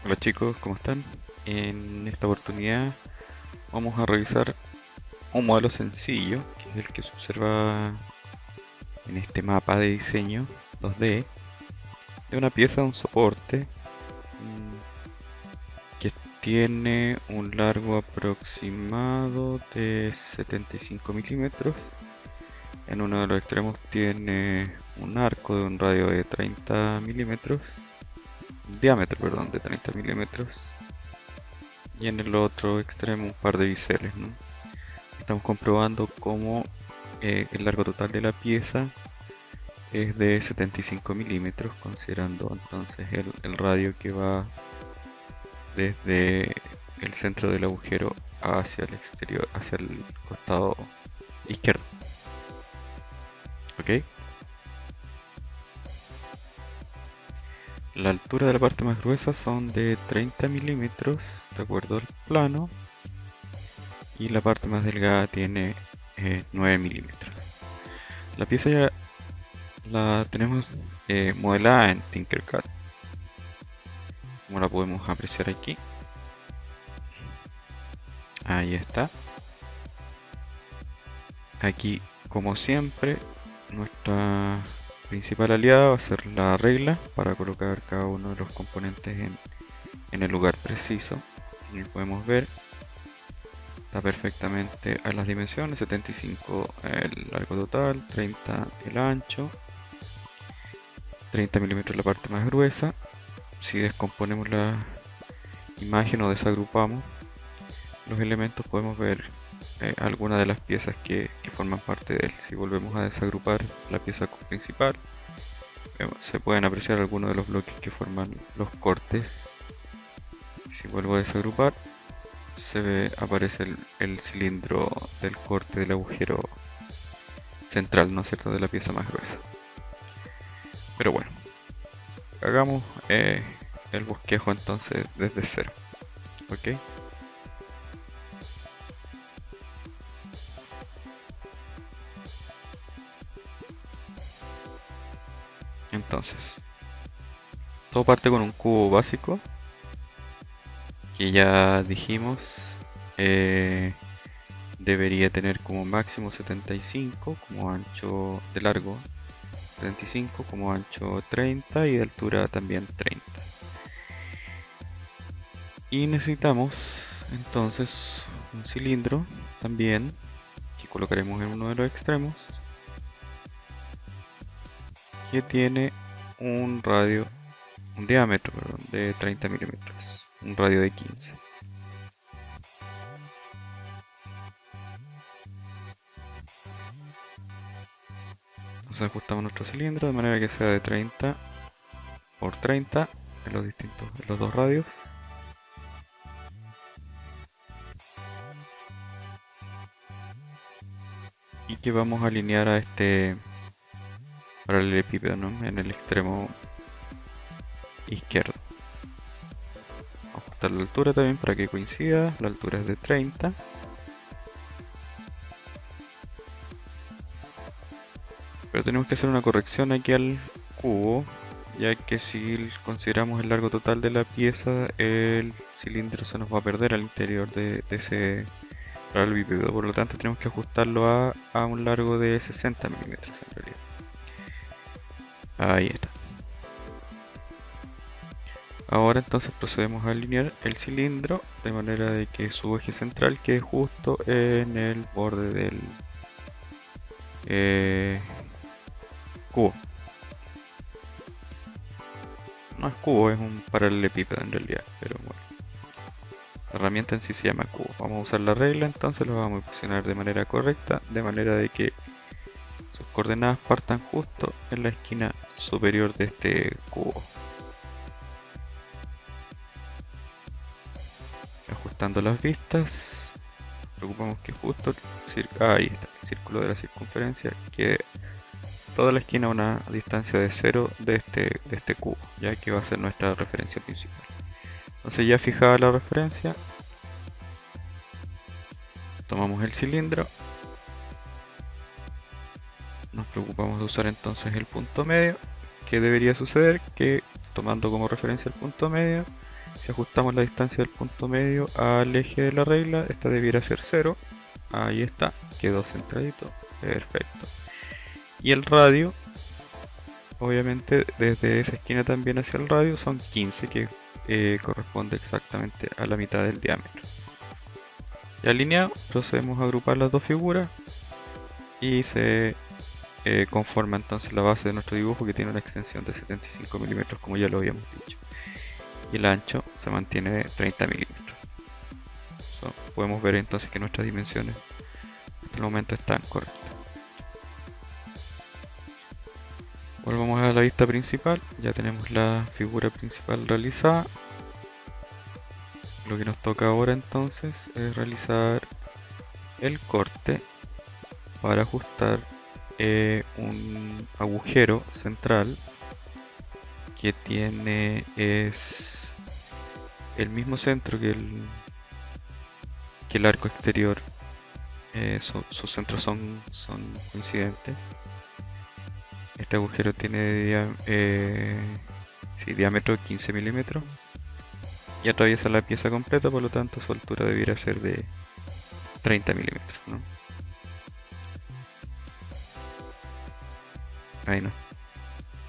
Hola chicos, ¿cómo están? En esta oportunidad vamos a revisar un modelo sencillo, que es el que se observa en este mapa de diseño 2D, de una pieza de un soporte que tiene un largo aproximado de 75 milímetros. En uno de los extremos tiene un arco de un radio de 30 milímetros, un diámetro, perdón, de 30 milímetros, y en el otro extremo un par de biseles, ¿no? Estamos comprobando cómo el largo total de la pieza es de 75 milímetros, considerando entonces el radio que va desde el centro del agujero hacia el exterior, hacia el costado izquierdo. ¿Ok? La altura de la parte más gruesa son de 30 milímetros, de acuerdo al plano, y la parte más delgada tiene 9 milímetros. La pieza ya la tenemos modelada en Tinkercad, como la podemos apreciar aquí. Ahí está. Aquí, como siempre, nuestra principal aliada va a ser la regla para colocar cada uno de los componentes en el lugar preciso. Como podemos ver, está perfectamente a las dimensiones: 75 el largo total, 30 el ancho, 30 milímetros la parte más gruesa. Si descomponemos la imagen o desagrupamos los elementos, podemos ver algunas de las piezas que forman parte de él. Si volvemos a desagrupar la pieza principal, se pueden apreciar algunos de los bloques que forman los cortes. Si vuelvo a desagrupar, aparece el cilindro del corte del agujero central, ¿no es cierto?, de la pieza más gruesa. Pero bueno, hagamos el bosquejo entonces desde cero. ¿Ok? Entonces, todo parte con un cubo básico que ya dijimos debería tener como máximo 75, como ancho de largo 75, como ancho 30 y de altura también 30. Y necesitamos entonces un cilindro también que colocaremos en uno de los extremos, que tiene un diámetro, perdón, de 30 milímetros, un radio de 15. Entonces ajustamos nuestro cilindro de manera que sea de 30 por 30 en los dos radios. Y que vamos a alinear a este paralelepípedo, ¿no?, en el extremo izquierdo. Ajustar la altura también para que coincida. La altura es de 30. Pero tenemos que hacer una corrección aquí al cubo, ya que si consideramos el largo total de la pieza, el cilindro se nos va a perder al interior de ese paralelepípedo. Por lo tanto, tenemos que ajustarlo a un largo de 60 milímetros en realidad. Ahí está. Ahora entonces procedemos a alinear el cilindro de manera de que su eje central quede justo en el borde del cubo. No es cubo, es un paralelepípedo en realidad, pero bueno. La herramienta en sí se llama cubo. Vamos a usar la regla, entonces lo vamos a posicionar de manera correcta, de manera de que sus coordenadas partan justo en la esquina superior de este cubo. Ajustando las vistas, preocupamos que justo ahí está, el círculo de la circunferencia quede toda la esquina a una distancia de 0 de este cubo, ya que va a ser nuestra referencia principal. Entonces, ya fijada la referencia, tomamos el cilindro, nos preocupamos de usar entonces el punto medio. ¿Qué debería suceder? Que tomando como referencia el punto medio, Si ajustamos la distancia del punto medio al eje de la regla, esta debiera ser 0. Ahí está, quedó centradito, perfecto. Y el radio, obviamente desde esa esquina también hacia el radio, son 15, que corresponde exactamente a la mitad del diámetro. Y alineado, procedemos a agrupar las dos figuras y se conforma entonces la base de nuestro dibujo, que tiene una extensión de 75 milímetros, como ya lo habíamos dicho. Y el ancho se mantiene de 30 milímetros. Podemos ver entonces que nuestras dimensiones hasta el momento están correctas. Volvamos a la vista principal. Ya tenemos la figura principal realizada. Lo que nos toca ahora entonces es realizar el corte para ajustar un agujero central que tiene es el mismo centro que el arco exterior. Sus centros son coincidentes. Este agujero tiene diámetro 15 milímetros y atraviesa la pieza completa, por lo tanto su altura debiera ser de 30 milímetros, ¿no? Ahí no.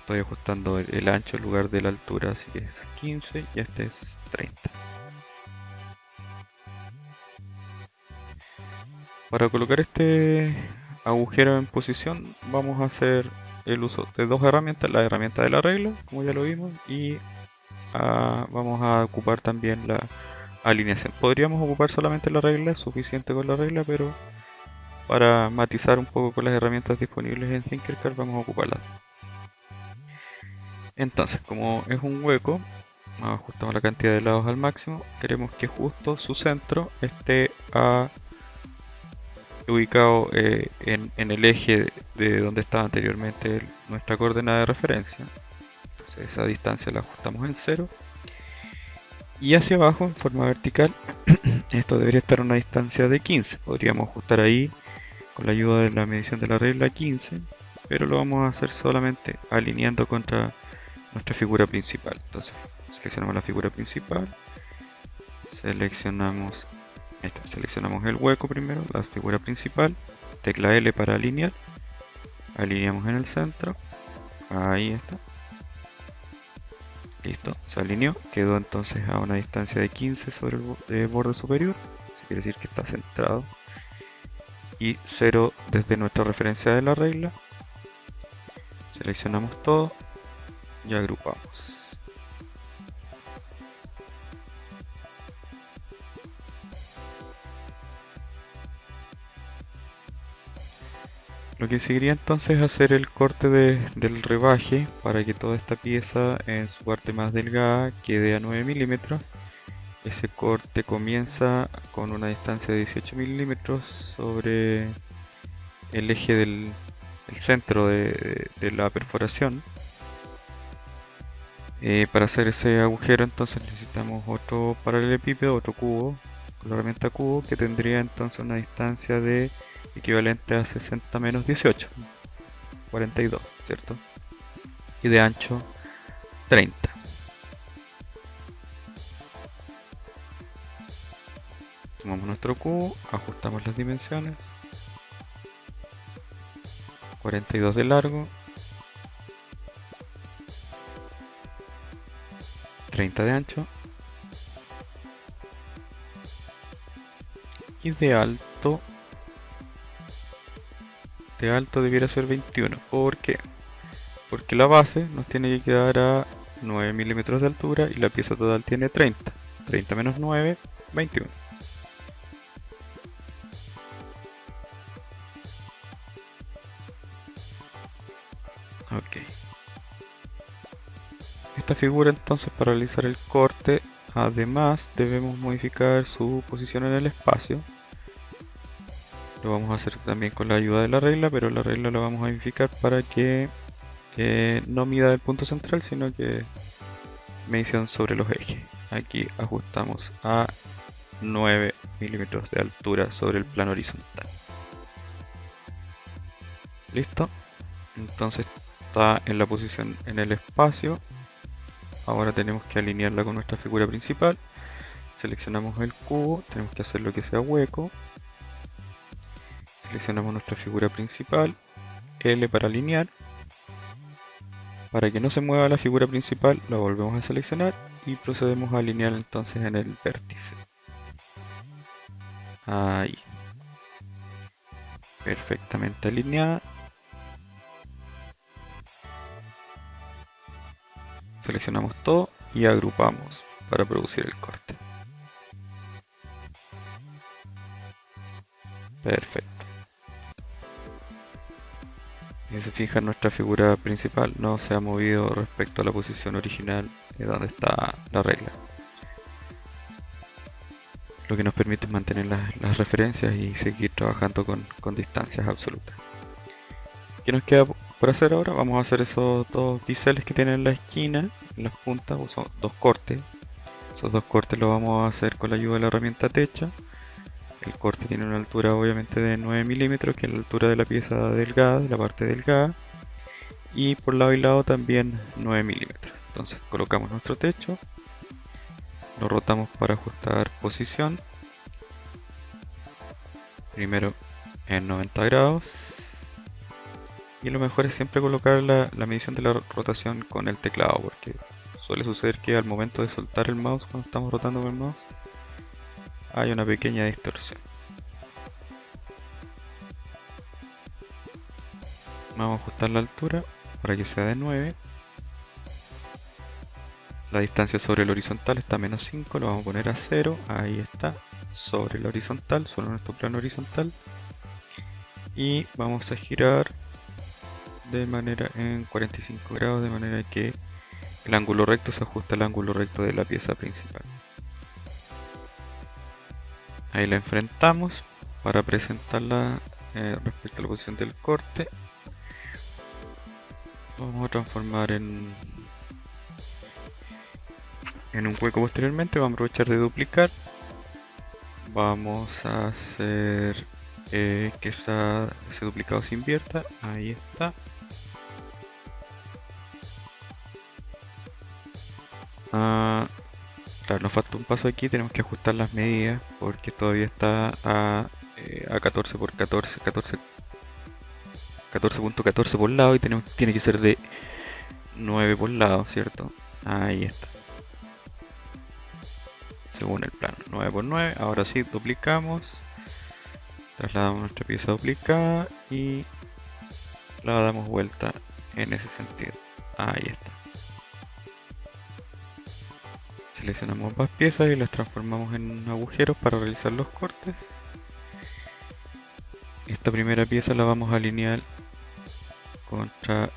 Estoy ajustando el ancho en lugar de la altura, así que es 15 y este es 30. Para colocar este agujero en posición vamos a hacer el uso de dos herramientas, la herramienta de la regla, como ya lo vimos, y vamos a ocupar también la alineación. Podríamos ocupar solamente la regla, suficiente con la regla, pero para matizar un poco con las herramientas disponibles en Tinkercad vamos a ocuparlas. Entonces, como es un hueco, ajustamos la cantidad de lados al máximo. Queremos que justo su centro esté ubicado en el eje de donde estaba anteriormente nuestra coordenada de referencia. Entonces esa distancia la ajustamos en 0. Y hacia abajo, en forma vertical, esto debería estar a una distancia de 15. Podríamos ajustar ahí con la ayuda de la medición de la regla 15, pero lo vamos a hacer solamente alineando contra nuestra figura principal. Entonces seleccionamos la figura principal, seleccionamos el hueco primero, la figura principal, tecla L para alinear, alineamos en el centro, ahí está, listo, se alineó, quedó entonces a una distancia de 15 sobre el borde superior, eso quiere decir que está centrado, y 0 desde nuestra referencia de la regla. Seleccionamos todo y agrupamos. Lo que seguiría entonces es hacer el corte del rebaje para que toda esta pieza en su parte más delgada quede a 9 milímetros. Ese corte comienza con una distancia de 18 milímetros sobre el eje del centro de la perforación. Para hacer ese agujero entonces necesitamos otro paralelepípedo, otro cubo, con la herramienta cubo, que tendría entonces una distancia de equivalente a 60 menos 18, 42, ¿cierto? Y de ancho 30. Tomamos nuestro cubo, ajustamos las dimensiones, 42 de largo, 30 de ancho, y de alto debiera ser 21. ¿Por qué? Porque la base nos tiene que quedar a 9 milímetros de altura y la pieza total tiene 30. 30 menos 9, 21. Ok. Esta figura entonces, para realizar el corte, además debemos modificar su posición en el espacio. Lo vamos a hacer también con la ayuda de la regla, pero la regla la vamos a modificar para que no mida el punto central, sino que medición sobre los ejes. Aquí ajustamos a 9 milímetros de altura sobre el plano horizontal. Listo. Entonces está en la posición en el espacio. Ahora tenemos que alinearla con nuestra figura principal. Seleccionamos el cubo, tenemos que hacer lo que sea hueco. Seleccionamos nuestra figura principal, L para alinear. Para que no se mueva la figura principal, la volvemos a seleccionar y procedemos a alinear entonces en el vértice. Ahí. Perfectamente alineada. Seleccionamos todo y agrupamos para producir el corte. Perfecto. Si se fijan, nuestra figura principal no se ha movido respecto a la posición original de donde está la regla. Lo que nos permite mantener las referencias y seguir trabajando con distancias absolutas. ¿Qué nos queda por hacer ahora? Vamos a hacer esos dos biseles que tienen en la esquina, en las puntas, o son dos cortes. Esos dos cortes los vamos a hacer con la ayuda de la herramienta techa. El corte tiene una altura obviamente de 9 milímetros, que es la altura de la pieza delgada, de la parte delgada. Y por lado y lado también 9 milímetros. Entonces colocamos nuestro techo. Lo rotamos para ajustar posición. Primero en 90 grados. Y lo mejor es siempre colocar la medición de la rotación con el teclado, porque suele suceder que al momento de soltar el mouse, cuando estamos rotando con el mouse, hay una pequeña distorsión. Vamos a ajustar la altura para que sea de 9. La distancia sobre el horizontal está a menos 5, lo vamos a poner a 0. Ahí está, sobre el horizontal, sobre nuestro plano horizontal. Y vamos a girar de manera en 45 grados, de manera que el ángulo recto se ajusta al ángulo recto de la pieza principal. Ahí la enfrentamos para presentarla respecto a la posición del corte. Lo vamos a transformar en un hueco posteriormente. Vamos a aprovechar de duplicar. Vamos a hacer que ese duplicado se invierta. Ahí está. Claro, nos falta un paso aquí, tenemos que ajustar las medidas porque todavía está a 14 por 14, 14.14 por lado y tiene que ser de 9 por lado, ¿cierto? Ahí está. Según el plano, 9 por 9. Ahora sí, duplicamos. Trasladamos nuestra pieza duplicada y la damos vuelta en ese sentido. Ahí está. Seleccionamos ambas piezas y las transformamos en agujeros para realizar los cortes. Esta primera pieza la vamos a alinear contra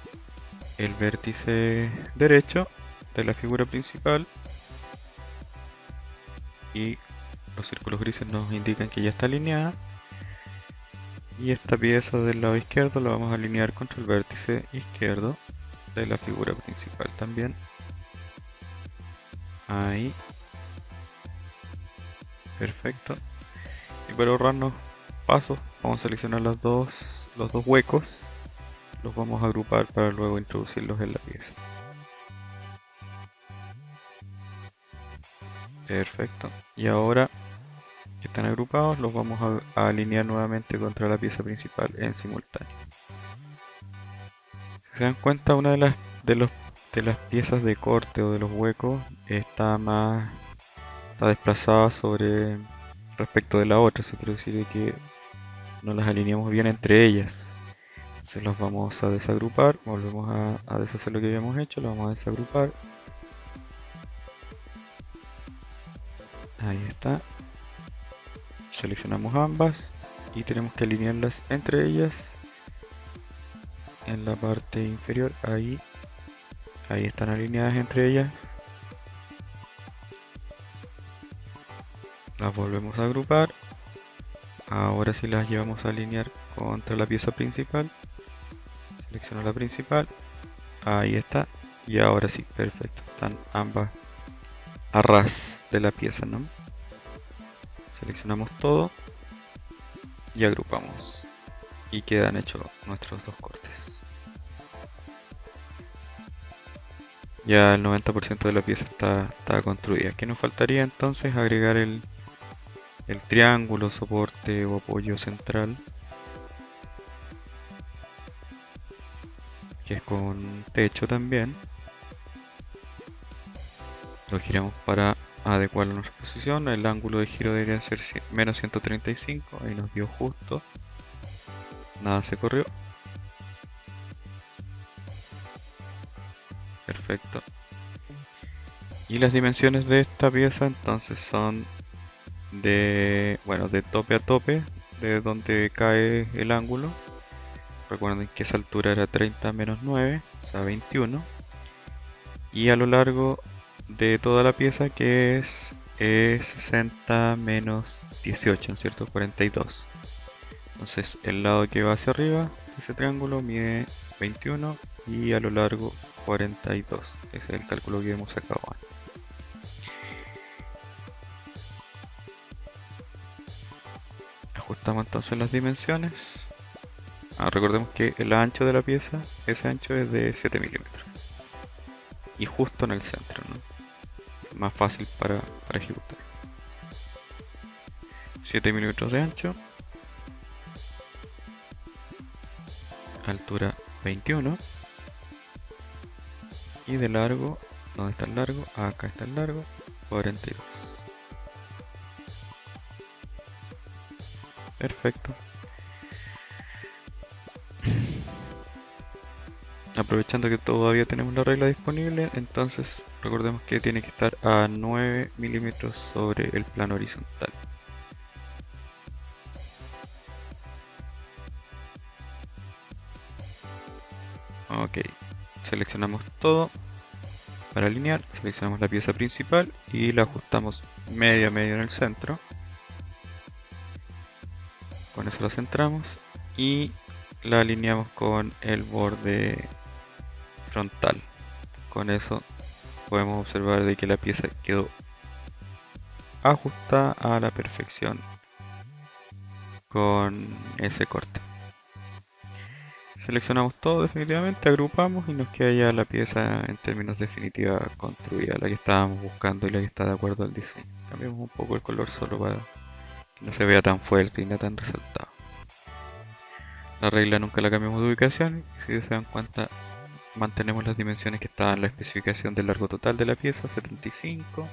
el vértice derecho de la figura principal y los círculos grises nos indican que ya está alineada. Y esta pieza del lado izquierdo la vamos a alinear contra el vértice izquierdo de la figura principal también. Ahí. Perfecto. Y para ahorrarnos pasos, vamos a seleccionar los dos huecos. Los vamos a agrupar para luego introducirlos en la pieza. Perfecto. Y ahora que están agrupados, los vamos a alinear nuevamente contra la pieza principal en simultáneo. Si se dan cuenta, una de las piezas de corte o de los huecos está desplazada sobre respecto de la otra. Eso quiere decir que no las alineamos bien entre ellas. Entonces los vamos a desagrupar, volvemos a deshacer lo que habíamos hecho, lo vamos a desagrupar. Ahí está. Seleccionamos ambas y tenemos que alinearlas entre ellas en la parte inferior. Ahí están alineadas entre ellas. Las volvemos a agrupar. Ahora sí las llevamos a alinear contra la pieza principal. Selecciono la principal. Ahí está. Y ahora sí, perfecto. Están ambas a ras de la pieza, ¿no? Seleccionamos todo y agrupamos. Y quedan hechos nuestros dos cortes. Ya el 90% de la pieza está construida. ¿Qué nos faltaría entonces? Agregar el triángulo, soporte o apoyo central, que es con techo también. Lo giramos para adecuarlo a nuestra posición. El ángulo de giro debería ser menos 135. Ahí nos dio justo. Nada se corrió. Perfecto. Y las dimensiones de esta pieza entonces son de tope a tope, de donde cae el ángulo. Recuerden que esa altura era 30 menos 9, o sea 21. Y a lo largo de toda la pieza, que es 60 menos 18, ¿no es cierto? 42. Entonces el lado que va hacia arriba de ese triángulo mide 21 y a lo largo 42. Ese es el cálculo que hemos sacado antes. Ajustamos entonces las dimensiones. Recordemos que el ancho de la pieza, ese ancho es de 7 milímetros. Y justo en el centro, ¿no? Es más fácil para ejecutar. 7 milímetros de ancho. Altura 21. Y de largo, ¿dónde está el largo? Acá está el largo, 42. Perfecto. Aprovechando que todavía tenemos la regla disponible, entonces recordemos que tiene que estar a 9 milímetros sobre el plano horizontal. Ok, seleccionamos todo para alinear, seleccionamos la pieza principal y la ajustamos medio a medio en el centro. Con eso la centramos y la alineamos con el borde frontal. Con eso podemos observar de que la pieza quedó ajustada a la perfección con ese corte. Seleccionamos todo definitivamente, agrupamos y nos queda ya la pieza en términos definitiva construida, la que estábamos buscando y la que está de acuerdo al diseño. Cambiamos un poco el color solo para que no se vea tan fuerte y no tan resaltado. La regla nunca la cambiamos de ubicación, y si se dan cuenta mantenemos las dimensiones que estaban en la especificación del largo total de la pieza, 75,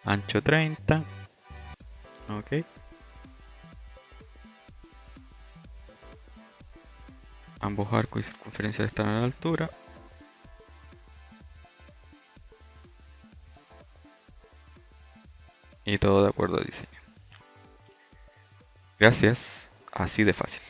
ancho 30, ok. Ambos arcos y circunferencias están a la altura. Y todo de acuerdo al diseño. Gracias, así de fácil.